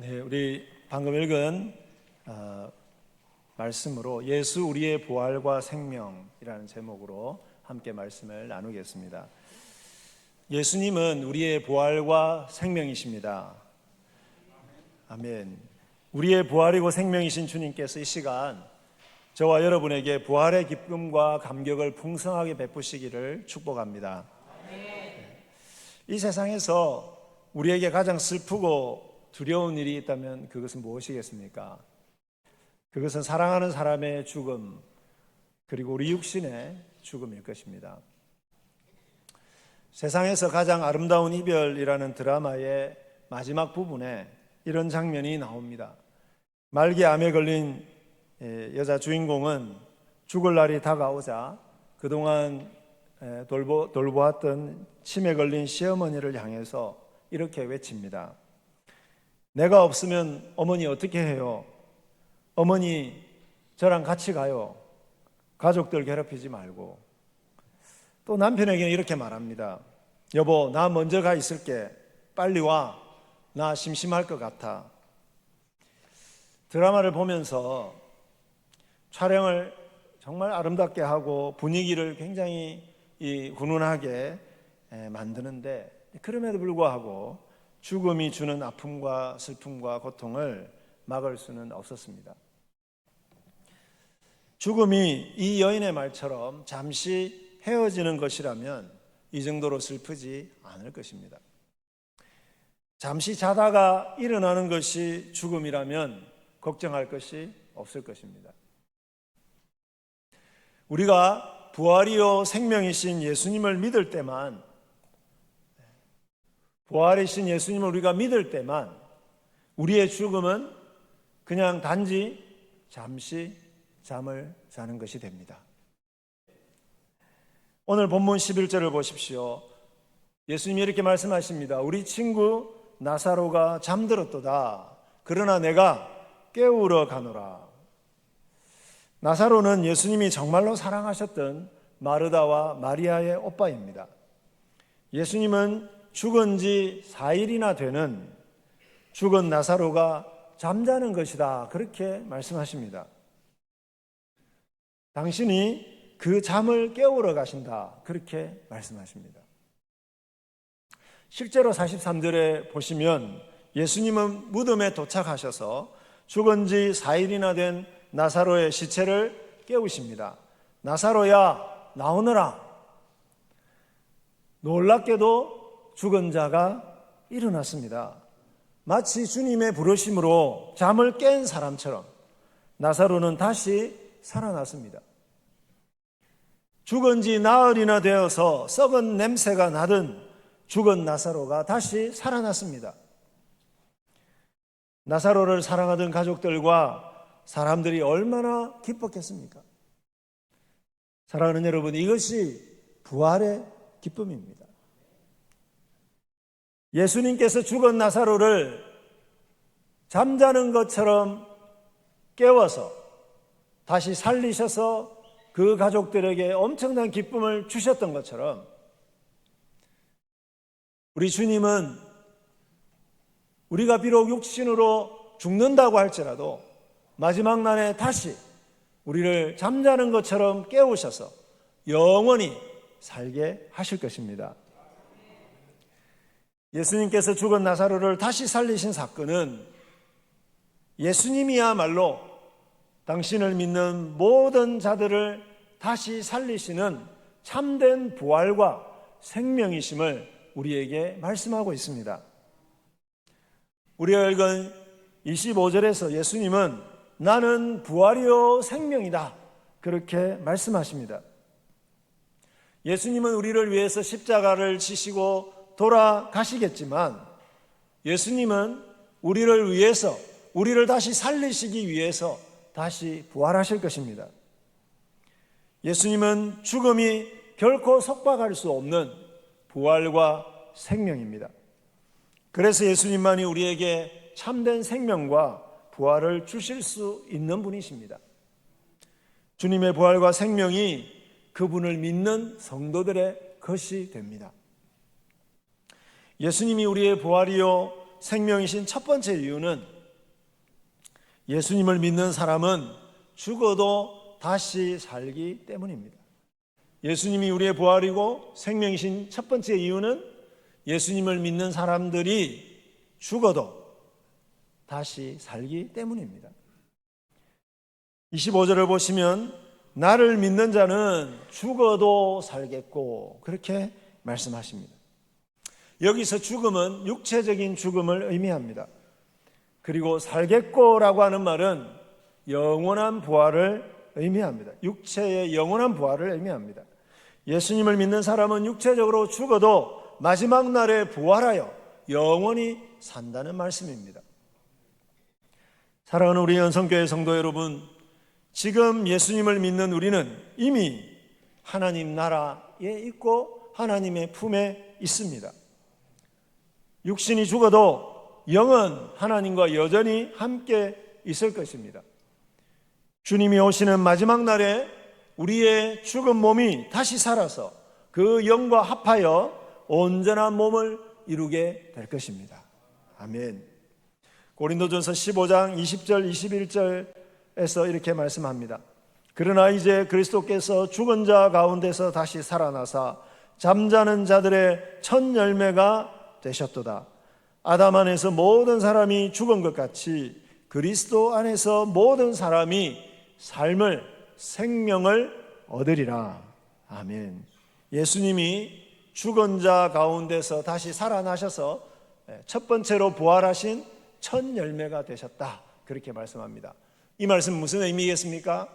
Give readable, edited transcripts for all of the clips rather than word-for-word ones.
네, 우리 방금 읽은 말씀으로 예수 우리의 부활과 생명이라는 제목으로 함께 말씀을 나누겠습니다. 예수님은 우리의 부활과 생명이십니다. 아멘. 우리의 부활이고 생명이신 주님께서 이 시간 저와 여러분에게 부활의 기쁨과 감격을 풍성하게 베푸시기를 축복합니다. 이 세상에서 우리에게 가장 슬프고 두려운 일이 있다면 그것은 무엇이겠습니까? 그것은 사랑하는 사람의 죽음, 그리고 우리 육신의 죽음일 것입니다. 세상에서 가장 아름다운 이별이라는 드라마의 마지막 부분에 이런 장면이 나옵니다. 말기 암에 걸린 여자 주인공은 죽을 날이 다가오자 그동안 돌보았던 치매 걸린 시어머니를 향해서 이렇게 외칩니다. 내가 없으면 어머니 어떻게 해요? 어머니 저랑 같이 가요. 가족들 괴롭히지 말고. 또 남편에게는 이렇게 말합니다. 여보, 나 먼저 가 있을게. 빨리 와. 나 심심할 것 같아. 드라마를 보면서 촬영을 정말 아름답게 하고 분위기를 굉장히 훈훈하게 만드는데, 그럼에도 불구하고 죽음이 주는 아픔과 슬픔과 고통을 막을 수는 없었습니다. 죽음이 이 여인의 말처럼 잠시 헤어지는 것이라면 이 정도로 슬프지 않을 것입니다. 잠시 자다가 일어나는 것이 죽음이라면 걱정할 것이 없을 것입니다. 우리가 부활이요 생명이신 예수님을 믿을 때만, 부활이신 예수님을 우리가 믿을 때만 우리의 죽음은 그냥 단지 잠시 잠을 자는 것이 됩니다. 오늘 본문 11절을 보십시오. 예수님이 이렇게 말씀하십니다. 우리 친구 나사로가 잠들었도다. 그러나 내가 깨우러 가노라. 나사로는 예수님이 정말로 사랑하셨던 마르다와 마리아의 오빠입니다. 예수님은 죽은 지 4일이나 되는 죽은 나사로가 잠자는 것이다, 그렇게 말씀하십니다. 당신이 그 잠을 깨우러 가신다, 그렇게 말씀하십니다. 실제로 43절에 보시면 예수님은 무덤에 도착하셔서 죽은 지 4일이나 된 나사로의 시체를 깨우십니다. 나사로야, 나오너라. 놀랍게도 죽은 자가 일어났습니다. 마치 주님의 부르심으로 잠을 깬 사람처럼 나사로는 다시 살아났습니다. 죽은 지 나흘이나 되어서 썩은 냄새가 나던 죽은 나사로가 다시 살아났습니다. 나사로를 사랑하던 가족들과 사람들이 얼마나 기뻤겠습니까? 사랑하는 여러분, 이것이 부활의 기쁨입니다. 예수님께서 죽은 나사로를 잠자는 것처럼 깨워서 다시 살리셔서 그 가족들에게 엄청난 기쁨을 주셨던 것처럼 우리 주님은 우리가 비록 육신으로 죽는다고 할지라도 마지막 날에 다시 우리를 잠자는 것처럼 깨우셔서 영원히 살게 하실 것입니다. 예수님께서 죽은 나사로를 다시 살리신 사건은 예수님이야말로 당신을 믿는 모든 자들을 다시 살리시는 참된 부활과 생명이심을 우리에게 말씀하고 있습니다. 우리가 읽은 25절에서 예수님은 나는 부활이요 생명이다, 그렇게 말씀하십니다. 예수님은 우리를 위해서 십자가를 지시고 돌아가시겠지만 예수님은 우리를 위해서, 우리를 다시 살리시기 위해서 다시 부활하실 것입니다. 예수님은 죽음이 결코 속박할 수 없는 부활과 생명입니다. 그래서 예수님만이 우리에게 참된 생명과 부활을 주실 수 있는 분이십니다. 주님의 부활과 생명이 그분을 믿는 성도들의 것이 됩니다. 예수님이 우리의 부활이요 생명이신 첫 번째 이유는 예수님을 믿는 사람은 죽어도 다시 살기 때문입니다. 예수님이 우리의 부활이고 생명이신 첫 번째 이유는 예수님을 믿는 사람들이 죽어도 다시 살기 때문입니다. 25절을 보시면 나를 믿는 자는 죽어도 살겠고 그렇게 말씀하십니다. 여기서 죽음은 육체적인 죽음을 의미합니다. 그리고 살겠고라고 하는 말은 영원한 부활을 의미합니다. 육체의 영원한 부활을 의미합니다. 예수님을 믿는 사람은 육체적으로 죽어도 마지막 날에 부활하여 영원히 산다는 말씀입니다. 사랑하는 우리 연성교회 성도 여러분, 지금 예수님을 믿는 우리는 이미 하나님 나라에 있고 하나님의 품에 있습니다. 육신이 죽어도 영은 하나님과 여전히 함께 있을 것입니다. 주님이 오시는 마지막 날에 우리의 죽은 몸이 다시 살아서 그 영과 합하여 온전한 몸을 이루게 될 것입니다. 아멘. 고린도전서 15장 20절 21절에서 이렇게 말씀합니다. 그러나 이제 그리스도께서 죽은 자 가운데서 다시 살아나사 잠자는 자들의 첫 열매가 되셨도다. 아담 안에서 모든 사람이 죽은 것 같이 그리스도 안에서 모든 사람이 삶을, 생명을 얻으리라. 아멘. 예수님이 죽은 자 가운데서 다시 살아나셔서 첫 번째로 부활하신 첫 열매가 되셨다. 그렇게 말씀합니다. 이 말씀은 무슨 의미겠습니까?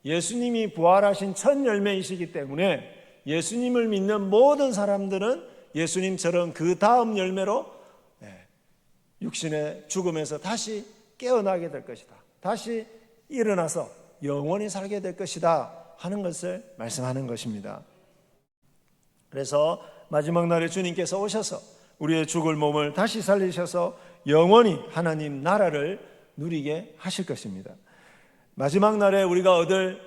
예수님이 부활하신 첫 열매이시기 때문에 예수님을 믿는 모든 사람들은 예수님처럼 그 다음 열매로 육신의 죽음에서 다시 깨어나게 될 것이다. 다시 일어나서 영원히 살게 될 것이다 하는 것을 말씀하는 것입니다. 그래서 마지막 날에 주님께서 오셔서 우리의 죽을 몸을 다시 살리셔서 영원히 하나님 나라를 누리게 하실 것입니다. 마지막 날에 우리가 얻을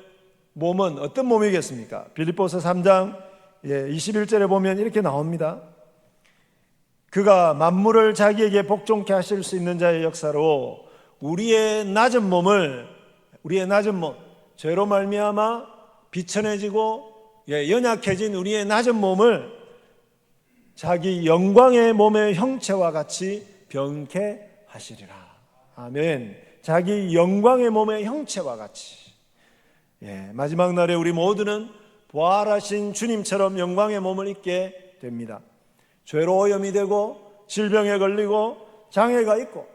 몸은 어떤 몸이겠습니까? 빌립보서 3장 21절에 보면 이렇게 나옵니다. 그가 만물을 자기에게 복종케 하실 수 있는 자의 역사로 우리의 낮은 몸, 죄로 말미암아 비천해지고 연약해진 우리의 낮은 몸을 자기 영광의 몸의 형체와 같이 병케 하시리라. 아멘. 자기 영광의 몸의 형체와 같이. 마지막 날에 우리 모두는 부활하신 주님처럼 영광의 몸을 입게 됩니다. 죄로 오염이 되고 질병에 걸리고 장애가 있고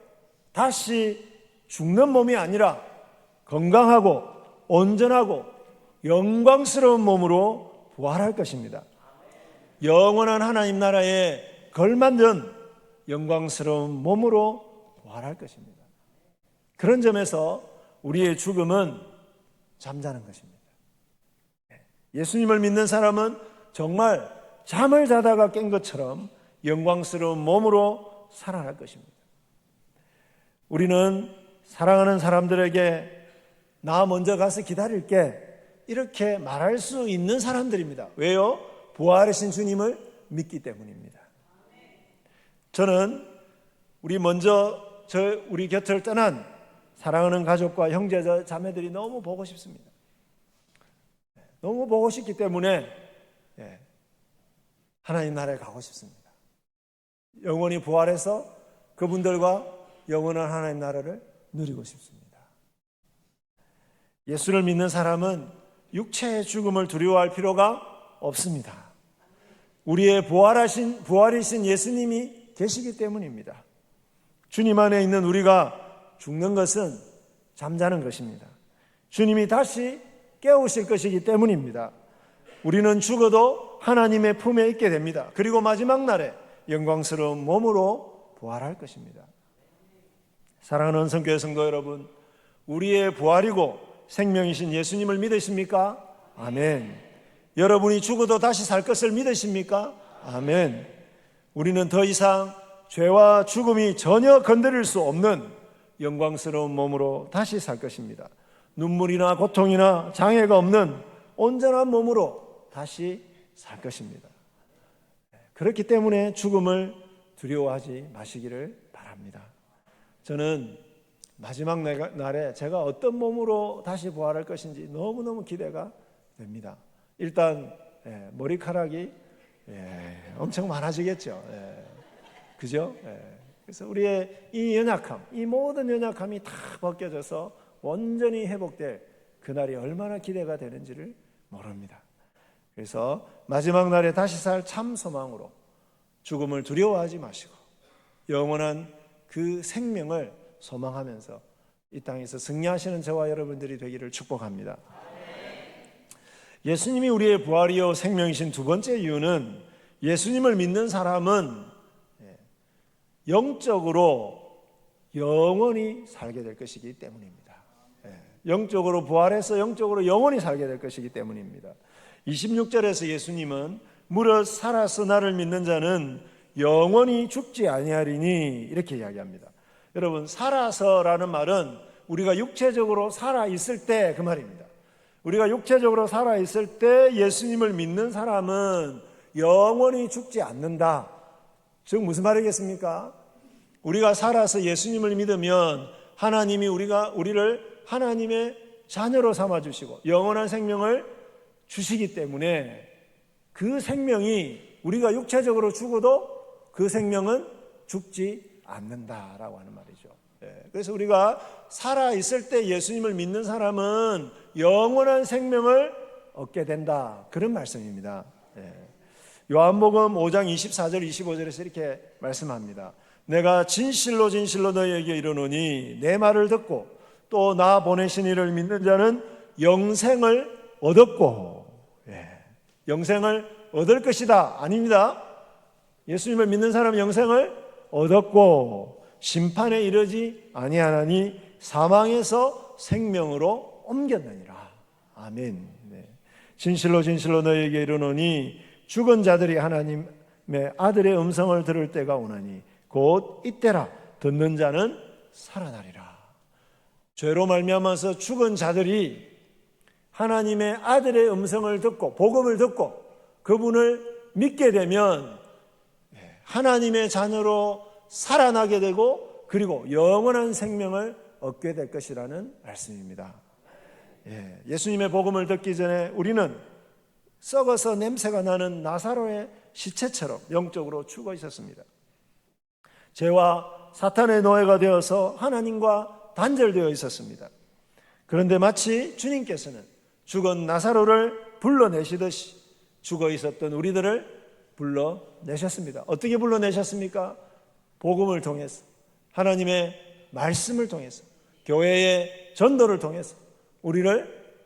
다시 죽는 몸이 아니라 건강하고 온전하고 영광스러운 몸으로 부활할 것입니다. 영원한 하나님 나라에 걸맞는 영광스러운 몸으로 부활할 것입니다. 그런 점에서 우리의 죽음은 잠자는 것입니다. 예수님을 믿는 사람은 정말 잠을 자다가 깬 것처럼 영광스러운 몸으로 살아날 것입니다. 우리는 사랑하는 사람들에게 나 먼저 가서 기다릴게 이렇게 말할 수 있는 사람들입니다. 왜요? 부활하신 주님을 믿기 때문입니다. 저는 우리 곁을 떠난 사랑하는 가족과 형제 자매들이 너무 보고 싶습니다. 너무 보고 싶기 때문에 하나님 나라에 가고 싶습니다. 영원히 부활해서 그분들과 영원한 하나님 나라를 누리고 싶습니다. 예수를 믿는 사람은 육체의 죽음을 두려워할 필요가 없습니다. 우리의 부활이신 예수님이 계시기 때문입니다. 주님 안에 있는 우리가 죽는 것은 잠자는 것입니다. 주님이 다시 깨우실 것이기 때문입니다. 우리는 죽어도 하나님의 품에 있게 됩니다. 그리고 마지막 날에 영광스러운 몸으로 부활할 것입니다. 사랑하는 성교회 성도 여러분, 우리의 부활이고 생명이신 예수님을 믿으십니까? 아멘. 여러분이 죽어도 다시 살 것을 믿으십니까? 아멘. 우리는 더 이상 죄와 죽음이 전혀 건드릴 수 없는 영광스러운 몸으로 다시 살 것입니다. 눈물이나 고통이나 장애가 없는 온전한 몸으로 다시 살 것입니다. 그렇기 때문에 죽음을 두려워하지 마시기를 바랍니다. 저는 마지막 날에 제가 어떤 몸으로 다시 부활할 것인지 너무너무 기대가 됩니다. 일단 머리카락이 엄청 많아지겠죠. 그죠? 그래서 우리의 이 연약함, 이 모든 연약함이 다 벗겨져서 온전히 회복될 그날이 얼마나 기대가 되는지를 모릅니다. 그래서 마지막 날에 다시 살 참 소망으로 죽음을 두려워하지 마시고 영원한 그 생명을 소망하면서 이 땅에서 승리하시는 저와 여러분들이 되기를 축복합니다. 예수님이 우리의 부활이요 생명이신 두 번째 이유는 예수님을 믿는 사람은 영적으로 영원히 살게 될 것이기 때문입니다. 영적으로 부활해서 영적으로 영원히 살게 될 것이기 때문입니다. 26절에서 예수님은 무릇 살아서 나를 믿는 자는 영원히 죽지 아니하리니 이렇게 이야기합니다. 여러분, 살아서라는 말은 우리가 육체적으로 살아있을 때 그 말입니다. 우리가 육체적으로 살아있을 때 예수님을 믿는 사람은 영원히 죽지 않는다. 즉 무슨 말이겠습니까? 우리가 살아서 예수님을 믿으면 하나님이 우리를 하나님의 자녀로 삼아주시고 영원한 생명을 주시기 때문에 그 생명이 우리가 육체적으로 죽어도 그 생명은 죽지 않는다라고 하는 말이죠. 그래서 우리가 살아있을 때 예수님을 믿는 사람은 영원한 생명을 얻게 된다. 그런 말씀입니다. 요한복음 5장 24절 25절에서 이렇게 말씀합니다. 내가 진실로 진실로 너희에게 이르노니 내 말을 듣고 또 나 보내신 이를 믿는 자는 영생을 얻었고 영생을 얻을 것이다. 아닙니다. 예수님을 믿는 사람은 영생을 얻었고 심판에 이르지 아니하나니 사망에서 생명으로 옮겼느니라. 아멘. 진실로 진실로 너희에게 이르노니 죽은 자들이 하나님의 아들의 음성을 들을 때가 오나니 곧 이때라. 듣는 자는 살아나리라. 죄로 말미암아서 죽은 자들이 하나님의 아들의 음성을 듣고 복음을 듣고 그분을 믿게 되면 하나님의 자녀로 살아나게 되고 그리고 영원한 생명을 얻게 될 것이라는 말씀입니다. 예수님의 복음을 듣기 전에 우리는 썩어서 냄새가 나는 나사로의 시체처럼 영적으로 죽어 있었습니다. 죄와 사탄의 노예가 되어서 하나님과 단절되어 있었습니다. 그런데 마치 주님께서는 죽은 나사로를 불러내시듯이 죽어 있었던 우리들을 불러내셨습니다. 어떻게 불러내셨습니까? 복음을 통해서, 하나님의 말씀을 통해서, 교회의 전도를 통해서 우리를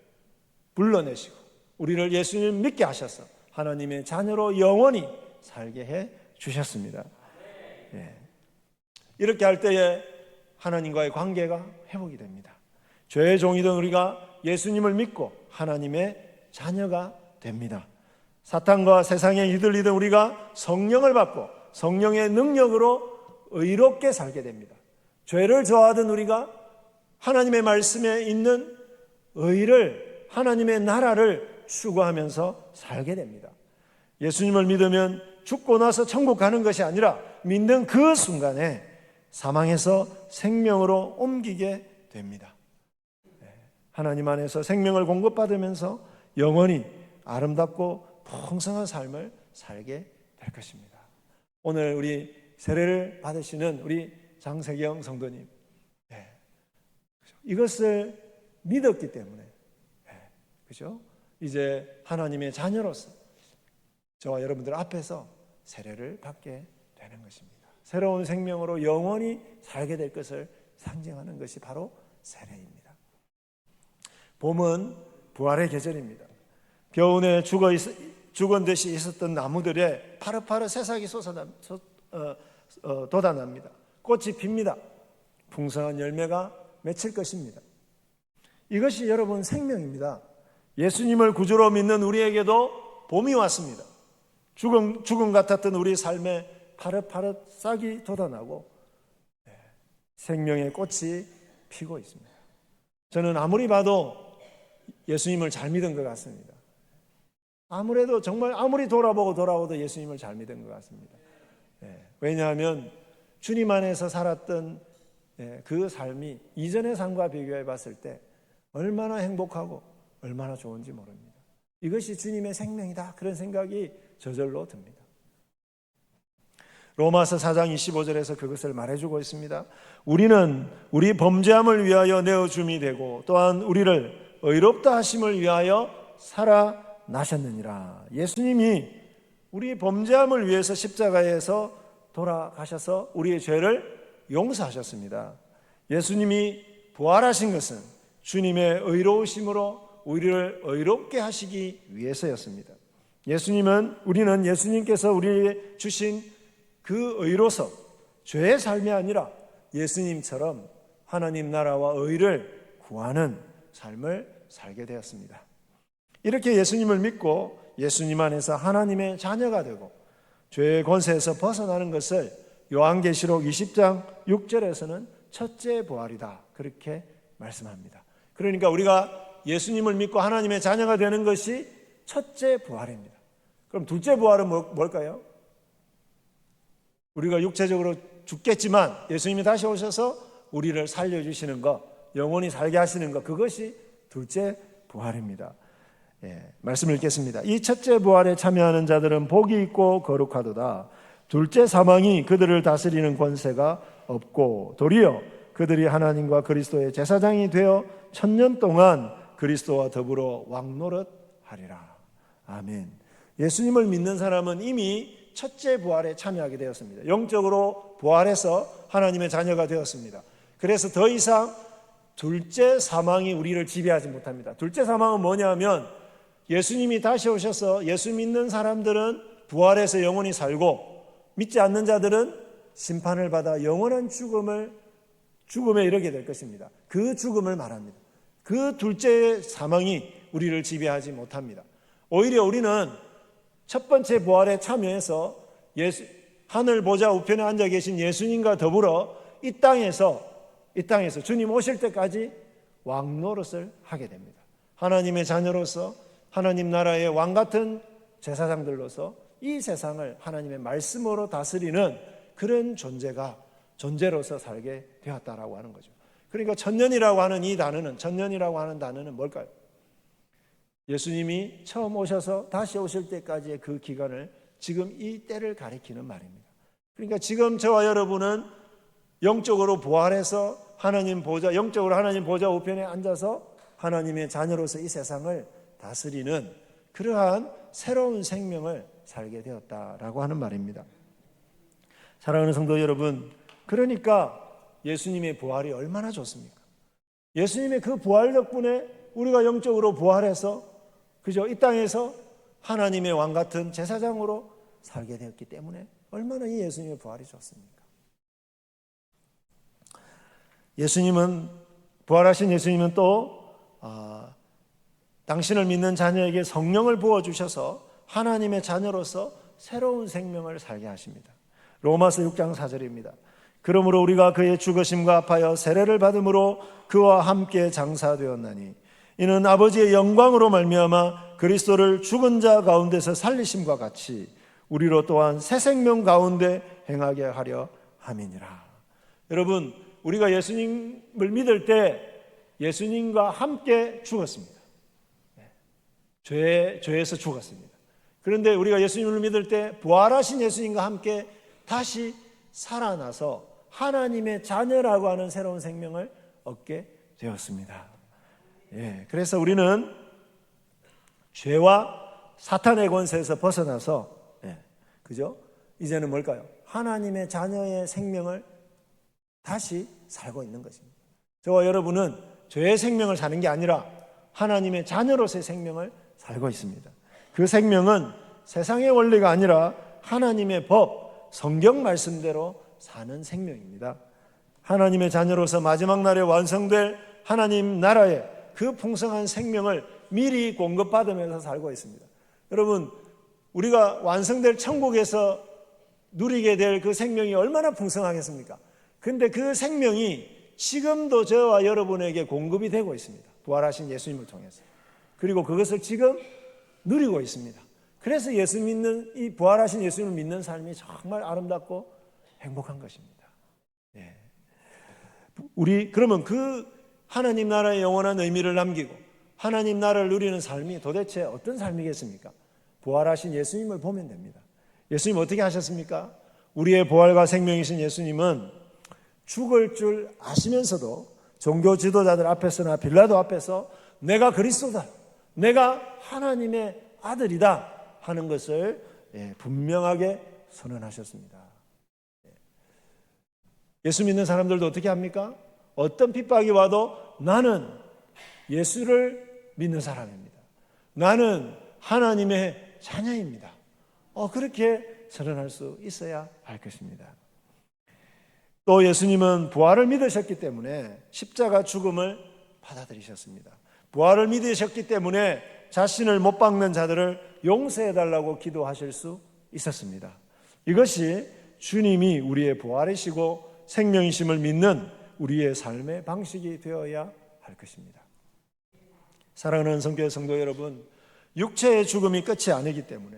불러내시고 우리를 예수님 믿게 하셔서 하나님의 자녀로 영원히 살게 해 주셨습니다. 이렇게 할 때에 하나님과의 관계가 회복이 됩니다. 죄의 종이던 우리가 예수님을 믿고 하나님의 자녀가 됩니다. 사탄과 세상에 휘둘리던 우리가 성령을 받고 성령의 능력으로 의롭게 살게 됩니다. 죄를 저하던 우리가 하나님의 말씀에 있는 의를, 하나님의 나라를 추구하면서 살게 됩니다. 예수님을 믿으면 죽고 나서 천국 가는 것이 아니라 믿는 그 순간에 사망에서 생명으로 옮기게 됩니다. 하나님 안에서 생명을 공급받으면서 영원히 아름답고 풍성한 삶을 살게 될 것입니다. 오늘 우리 세례를 받으시는 우리 장세경 성도님, 이것을 믿었기 때문에 그죠? 이제 하나님의 자녀로서 저와 여러분들 앞에서 세례를 받게 되는 것입니다. 새로운 생명으로 영원히 살게 될 것을 상징하는 것이 바로 세례입니다. 봄은 부활의 계절입니다. 겨우내 죽은 듯이 있었던 나무들에 파릇파릇 새싹이 돋아납니다. 꽃이 핍니다. 풍성한 열매가 맺힐 것입니다. 이것이 여러분 생명입니다. 예수님을 구주로 믿는 우리에게도 봄이 왔습니다. 죽음 같았던 우리 삶에 파릇파릇 싹이 돋아나고 생명의 꽃이 피고 있습니다. 저는 아무리 봐도 예수님을 잘 믿은 것 같습니다. 아무래도 정말 아무리 돌아보고 예수님을 잘 믿은 것 같습니다. 왜냐하면 주님 안에서 살았던 그 삶이 이전의 삶과 비교해 봤을 때 얼마나 행복하고 얼마나 좋은지 모릅니다. 이것이 주님의 생명이다, 그런 생각이 저절로 듭니다. 로마서 4장 25절에서 그것을 말해주고 있습니다. 우리는 우리 범죄함을 위하여 내어줌이 되고 또한 우리를 의롭다 하심을 위하여 살아나셨느니라. 예수님이 우리 범죄함을 위해서 십자가에서 돌아가셔서 우리의 죄를 용서하셨습니다. 예수님이 부활하신 것은 주님의 의로우심으로 우리를 의롭게 하시기 위해서였습니다. 우리는 예수님께서 우리에게 주신 그 의로서 죄의 삶이 아니라 예수님처럼 하나님 나라와 의를 구하는 삶을 살게 되었습니다. 이렇게 예수님을 믿고 예수님 안에서 하나님의 자녀가 되고 죄의 권세에서 벗어나는 것을 요한계시록 20장 6절에서는 첫째 부활이다, 그렇게 말씀합니다. 그러니까 우리가 예수님을 믿고 하나님의 자녀가 되는 것이 첫째 부활입니다. 그럼 둘째 부활은 뭘까요? 우리가 육체적으로 죽겠지만 예수님이 다시 오셔서 우리를 살려주시는 것, 영원히 살게 하시는 것, 그것이 둘째 부활입니다. 말씀을 읽겠습니다. 이 첫째 부활에 참여하는 자들은 복이 있고 거룩하도다. 둘째 사망이 그들을 다스리는 권세가 없고 도리어 그들이 하나님과 그리스도의 제사장이 되어 1000년 동안 그리스도와 더불어 왕노릇하리라. 아멘. 예수님을 믿는 사람은 이미 첫째 부활에 참여하게 되었습니다. 영적으로 부활해서 하나님의 자녀가 되었습니다. 그래서 더 이상 둘째 사망이 우리를 지배하지 못합니다. 둘째 사망은 뭐냐면 예수님이 다시 오셔서 예수 믿는 사람들은 부활해서 영원히 살고 믿지 않는 자들은 심판을 받아 영원한 죽음에 이르게 될 것입니다. 그 죽음을 말합니다. 그 둘째 사망이 우리를 지배하지 못합니다. 오히려 우리는 첫 번째 부활에 참여해서 하늘 보좌 우편에 앉아 계신 예수님과 더불어 이 땅에서 주님 오실 때까지 왕노릇을 하게 됩니다. 하나님의 자녀로서 하나님 나라의 왕 같은 제사장들로서 이 세상을 하나님의 말씀으로 다스리는 그런 존재로서 살게 되었다라고 하는 거죠. 그러니까 천년이라고 하는 단어는 뭘까요? 예수님이 처음 오셔서 다시 오실 때까지의 그 기간을 지금 이 때를 가리키는 말입니다. 그러니까 지금 저와 여러분은 영적으로 부활해서 영적으로 하나님 보좌 우편에 앉아서 하나님의 자녀로서 이 세상을 다스리는 그러한 새로운 생명을 살게 되었다라고 하는 말입니다. 사랑하는 성도 여러분, 그러니까 예수님의 부활이 얼마나 좋습니까? 예수님의 그 부활 덕분에 우리가 영적으로 부활해서 이 땅에서 하나님의 왕 같은 제사장으로 살게 되었기 때문에 얼마나 이 예수님의 부활이 좋습니까? 부활하신 예수님은 또 당신을 믿는 자녀에게 성령을 부어주셔서 하나님의 자녀로서 새로운 생명을 살게 하십니다. 로마서 6장 4절입니다. 그러므로 우리가 그의 죽으심과 합하여 세례를 받음으로 그와 함께 장사되었나니 이는 아버지의 영광으로 말미암아 그리스도를 죽은 자 가운데서 살리심과 같이 우리로 또한 새 생명 가운데 행하게 하려 함이니라. 여러분, 우리가 예수님을 믿을 때 예수님과 함께 죽었습니다. 죄에서 죽었습니다. 그런데 우리가 예수님을 믿을 때 부활하신 예수님과 함께 다시 살아나서 하나님의 자녀라고 하는 새로운 생명을 얻게 되었습니다. 그래서 우리는 죄와 사탄의 권세에서 벗어나서 이제는 뭘까요? 하나님의 자녀의 생명을 다시 살고 있는 것입니다. 저와 여러분은 죄의 생명을 사는 게 아니라 하나님의 자녀로서의 생명을 살고 있습니다. 그 생명은 세상의 원리가 아니라 하나님의 법, 성경 말씀대로 사는 생명입니다. 하나님의 자녀로서 마지막 날에 완성될 하나님 나라의 그 풍성한 생명을 미리 공급받으면서 살고 있습니다. 여러분, 우리가 완성될 천국에서 누리게 될 그 생명이 얼마나 풍성하겠습니까? 근데 그 생명이 지금도 저와 여러분에게 공급이 되고 있습니다. 부활하신 예수님을 통해서. 그리고 그것을 지금 누리고 있습니다. 그래서 이 부활하신 예수님을 믿는 삶이 정말 아름답고 행복한 것입니다. 그러면 그 하나님 나라의 영원한 의미를 남기고 하나님 나라를 누리는 삶이 도대체 어떤 삶이겠습니까? 부활하신 예수님을 보면 됩니다. 예수님 어떻게 하셨습니까? 우리의 부활과 생명이신 예수님은 죽을 줄 아시면서도 종교 지도자들 앞에서나 빌라도 앞에서 내가 그리스도다, 내가 하나님의 아들이다 하는 것을 분명하게 선언하셨습니다. 예수 믿는 사람들도 어떻게 합니까? 어떤 핍박이 와도 나는 예수를 믿는 사람입니다. 나는 하나님의 자녀입니다. 그렇게 선언할 수 있어야 할 것입니다. 또 예수님은 부활을 믿으셨기 때문에 십자가 죽음을 받아들이셨습니다. 부활을 믿으셨기 때문에 자신을 못 박는 자들을 용서해달라고 기도하실 수 있었습니다. 이것이 주님이 우리의 부활이시고 생명이심을 믿는 우리의 삶의 방식이 되어야 할 것입니다. 사랑하는 성교회 성도 여러분, 육체의 죽음이 끝이 아니기 때문에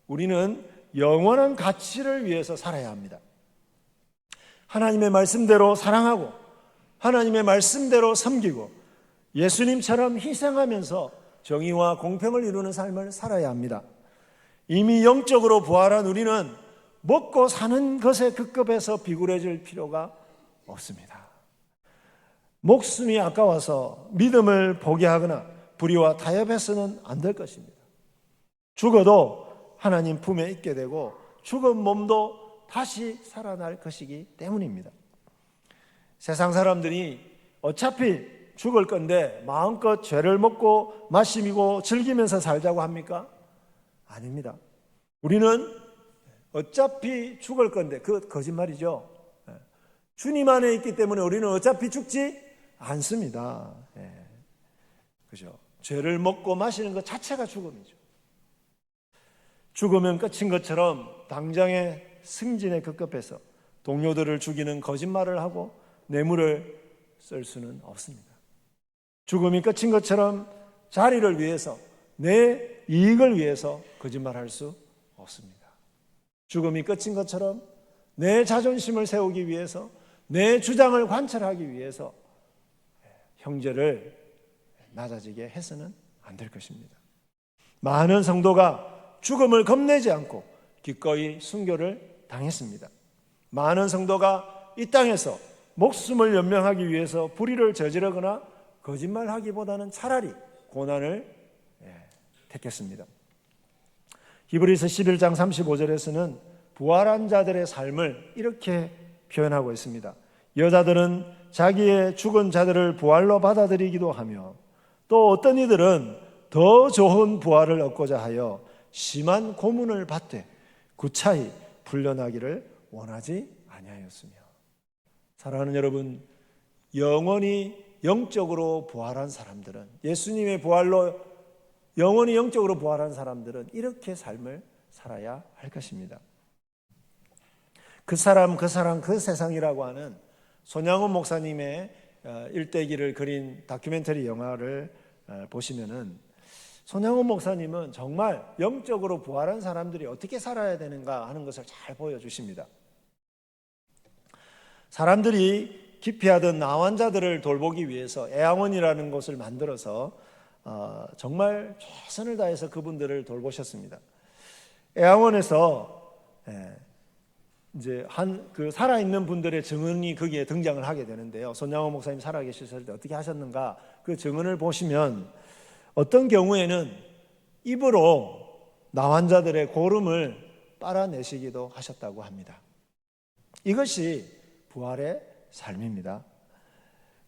우리는 영원한 가치를 위해서 살아야 합니다. 하나님의 말씀대로 사랑하고 하나님의 말씀대로 섬기고 예수님처럼 희생하면서 정의와 공평을 이루는 삶을 살아야 합니다. 이미 영적으로 부활한 우리는 먹고 사는 것에 급급해서 비굴해질 필요가 없습니다. 목숨이 아까워서 믿음을 포기하거나 불의와 타협해서는 안 될 것입니다. 죽어도 하나님 품에 있게 되고 죽은 몸도 다시 살아날 것이기 때문입니다. 세상 사람들이 어차피 죽을 건데 마음껏 죄를 먹고 마시고 즐기면서 살자고 합니까? 아닙니다. 우리는 어차피 죽을 건데, 그 거짓말이죠. 주님 안에 있기 때문에 우리는 어차피 죽지 않습니다. 그죠? 죄를 먹고 마시는 것 자체가 죽음이죠. 죽으면 끝인 것처럼 당장의 승진에 급급해서 동료들을 죽이는 거짓말을 하고 뇌물을 쓸 수는 없습니다. 죽음이 끝인 것처럼 자리를 위해서, 내 이익을 위해서 거짓말할 수 없습니다. 죽음이 끝인 것처럼 내 자존심을 세우기 위해서, 내 주장을 관철하기 위해서 형제를 낮아지게 해서는 안 될 것입니다. 많은 성도가 죽음을 겁내지 않고 기꺼이 순교를 당했습니다. 많은 성도가 이 땅에서 목숨을 연명하기 위해서 불의를 저지르거나 거짓말하기보다는 차라리 고난을 택했습니다. 히브리서 11장 35절에서는 부활한 자들의 삶을 이렇게 표현하고 있습니다. 여자들은 자기의 죽은 자들을 부활로 받아들이기도 하며 또 어떤 이들은 더 좋은 부활을 얻고자 하여 심한 고문을 받되 구차히 풀려나기를 원하지 아니하였으며. 사랑하는 여러분, 영원히 영적으로 부활한 사람들은, 예수님의 부활로 영원히 영적으로 부활한 사람들은 이렇게 삶을 살아야 할 것입니다. 그 사람 그 세상이라고 하는 손양훈 목사님의 일대기를 그린 다큐멘터리 영화를 보시면은 손양훈 목사님은 정말 영적으로 부활한 사람들이 어떻게 살아야 되는가 하는 것을 잘 보여주십니다. 사람들이 기피하던 나환자들을 돌보기 위해서 애양원이라는 곳을 만들어서 정말 최선을 다해서 그분들을 돌보셨습니다. 애양원에서 이제 그 살아있는 분들의 증언이 거기에 등장을 하게 되는데요. 손양호 목사님 살아계셨을 때 어떻게 하셨는가, 그 증언을 보시면 어떤 경우에는 입으로 나환자들의 고름을 빨아내시기도 하셨다고 합니다. 이것이 부활의 삶입니다.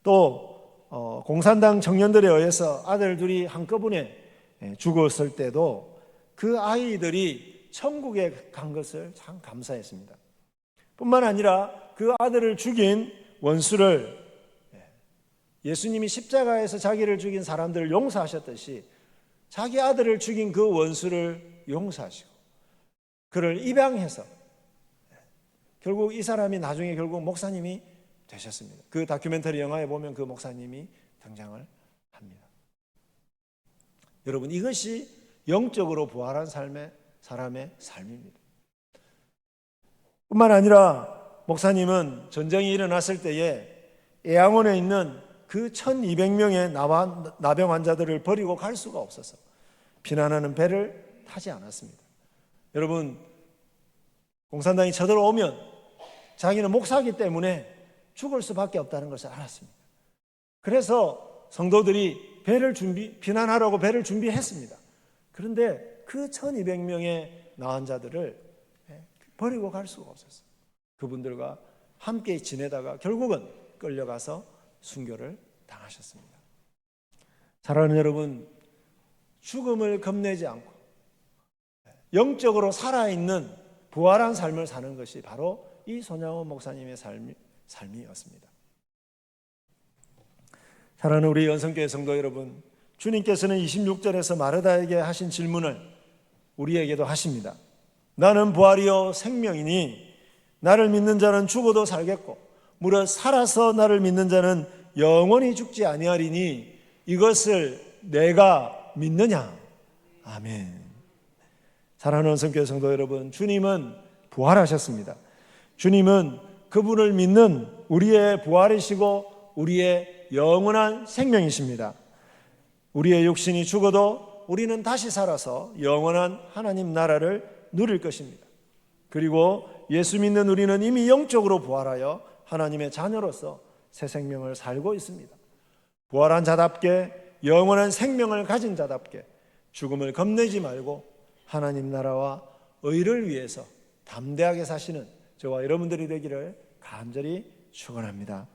또 공산당 청년들에 의해서 아들 둘이 한꺼번에 죽었을 때도 그 아이들이 천국에 간 것을 참 감사했습니다. 뿐만 아니라 그 아들을 죽인 원수를, 예수님이 십자가에서 자기를 죽인 사람들을 용서하셨듯이 자기 아들을 죽인 그 원수를 용서하시고 그를 입양해서 결국 이 사람이 나중에 결국 목사님이 되셨습니다. 그 다큐멘터리 영화에 보면 그 목사님이 등장을 합니다. 여러분, 이것이 영적으로 부활한 사람의 삶입니다. 뿐만 아니라 목사님은 전쟁이 일어났을 때에 애양원에 있는 그 1200명의 나병 환자들을 버리고 갈 수가 없어서 피난하는 배를 타지 않았습니다. 여러분, 공산당이 쳐들어오면 자기는 목사이기 때문에 죽을 수밖에 없다는 것을 알았습니다. 그래서 성도들이 피난하라고 배를 준비했습니다. 그런데 그 1200명의 나환자들을 버리고 갈 수가 없었어요. 그분들과 함께 지내다가 결국은 끌려가서 순교를 당하셨습니다. 사랑하는 여러분, 죽음을 겁내지 않고 영적으로 살아있는 부활한 삶을 사는 것이 바로 이 손양원 목사님의 삶이었습니다. 사랑하는 우리 연성교회 성도 여러분, 주님께서는 26절에서 마르다에게 하신 질문을 우리에게도 하십니다. 나는 부활이요 생명이니 나를 믿는 자는 죽어도 살겠고 무릇 살아서 나를 믿는 자는 영원히 죽지 아니하리니 이것을 내가 믿느냐? 아멘. 사랑하는 성교회 성도 여러분, 주님은 부활하셨습니다. 주님은 그분을 믿는 우리의 부활이시고 우리의 영원한 생명이십니다. 우리의 육신이 죽어도 우리는 다시 살아서 영원한 하나님 나라를 누릴 것입니다. 그리고 예수 믿는 우리는 이미 영적으로 부활하여 하나님의 자녀로서 새 생명을 살고 있습니다. 부활한 자답게 영원한 생명을 가진 자답게 죽음을 겁내지 말고 하나님 나라와 의를 위해서 담대하게 사시는 저와 여러분들이 되기를 간절히 축원합니다.